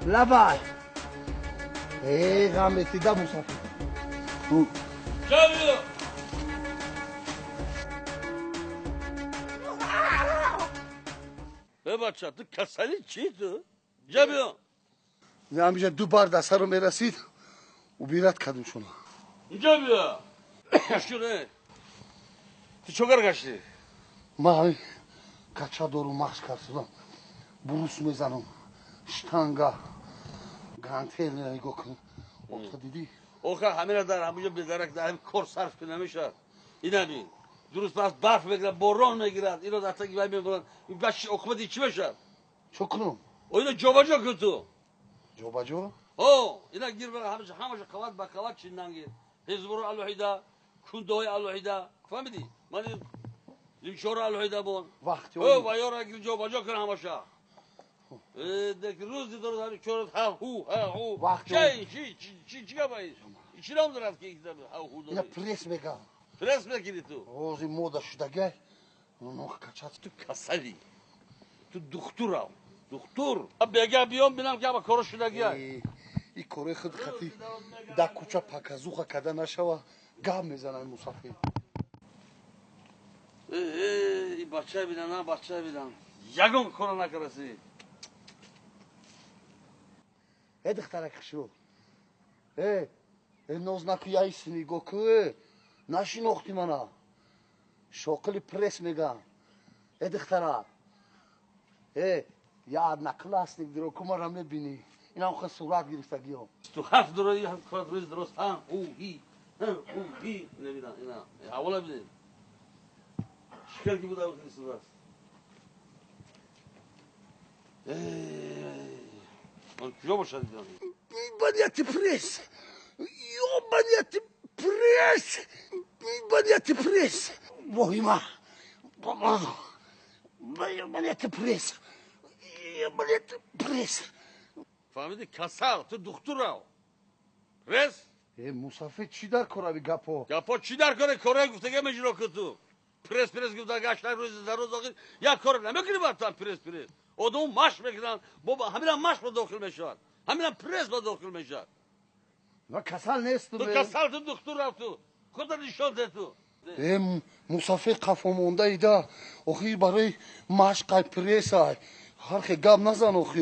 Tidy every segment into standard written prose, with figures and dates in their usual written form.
لبای غمتی دا مسافر جا به بچه تو کسلی چی تو؟ جا بیا همیشه دو بار دست رو میرسید و بیرت کدوم شما اینجا بیا مشکونه تو چوگر گشتی؟ ما همین کچه دارو مخش کردم بروس میزنم شتنگا گانتیل نگاه کن اوخه دیدی؟ اوخه همین در همونجا بیدرک در همین کار صرف که نمیشه این همین درست پس برف بگیرد باران میگیرد اینو در تکی باید میگوید این بچه اقمتی چی بشه؟ چو کنم؟ او اینو جا با جا کن تو جا با جا؟ اینا گیر بگه همشه قوات با قوات چیندن گیر حزبور الوحیده کندهای الوحیده فهمیدی؟ من این شور الوحیده بون وقتی و یارا گیر جا با جا کن همشه روزی دارد همین چورت ها هو چی گفایی؟ چی نام دارد که ها هو اینا داری؟ پریس میگم پرس میگیری تو روزی مودا شدگه نوخ کچت تو کسلی تو دکتر بگه بیام بینم که با کارو شدگیه ای کاره خود خطی در کوچه پاکازوخه کده نشوه گام میزنن مسافر ای بچه بیدن نه بچه بیدن یگم کارو نکرسی دخترک شو نوز نکو یایسی نگو که نشناختی منو شوقلی پرس میگم دخترک یاد نکلاس نگیرو که مرا میبینی اینا خود صورت گرفتگی هم تو هفت دروی هم کارت روز درست ها او هی نمیدن اینا اولا بیدن شکر کی بود اول خیلی صورت من کجا باشد دیدم بدیت پرس بدیت پرس بدیت پرس وای ما بدیت پرس بدیت پرس فهمیدی کسل تو دکتر رو پرس مسافر چی در کراوی گپا چی در کاره کاره گفتگه مجرا که تو پرس گفته گشتن روز در روز آخر یک کار نمیکنی باید تو پرس آدم ماش میکنن بابا همین ماش با داخل میشن همین پرس با داخل میشن نه کسل نیستم تو کسل تو دکتر رو تو خود نشان ده تو مسافر قفا مونده ایده آخی برای مشق پرس های هرخی گپ نزن آخی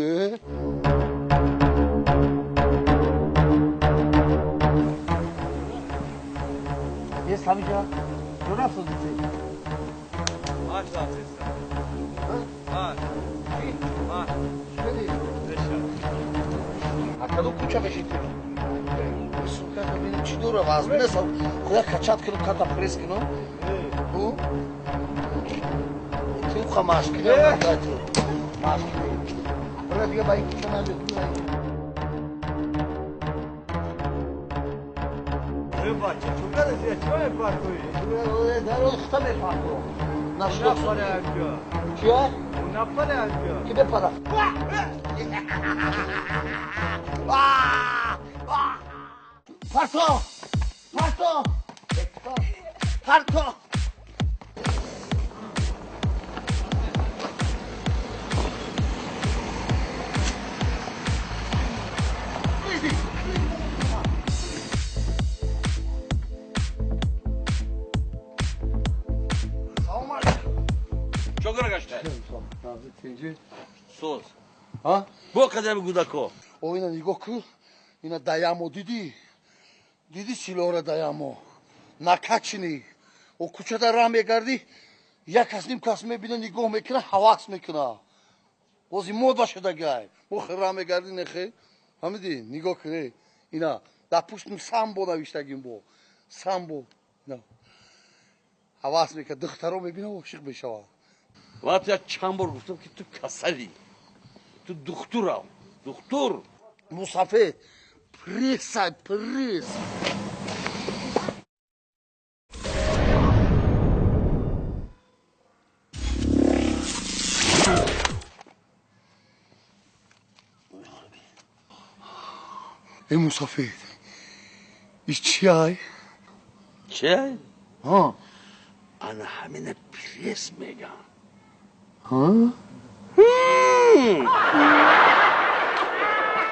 یه سامی جا جو رفت دیدی ماش دارست ماش چی؟ ماش شدی؟ اکدو کوچه بشید سوکه ببینیم چی دوره وزن نیستم خدا کچت کنم کتا پریس کنم تو خواه مشک کنم مشک کنم برای دیگه با این کوچه نجد بچه چون ندازی چه میپر کنی؟ در اون خطا میپر کنم نشناک نپره اینجا چیه؟ اون نپره اینجا کی بپره؟ پرتو پرتو پرتو چوگر گشته سوز ها؟ بو قدم گوداکو او اینا نگاه کن اینا دایمو دیدی چیلوره دایمو نکچنی او کوچه در راه میگردی یک کس نیم کس میبینه نگاه میکنه حواس میکنه بازی مودا شده گای او راه میگردی نخه همیدی نگاه کنه اینا در پشت سامبو نوشتگیم بو سامبو نه حواس میکنه دخترو میبینه عاشق میشه وقتی یک چند بار گفتم که تو کسلی تو دکتر مسافر پریس ای مسافر ایش چی های؟ چه؟ ها انا همین پریس میگم ها؟ Hmm.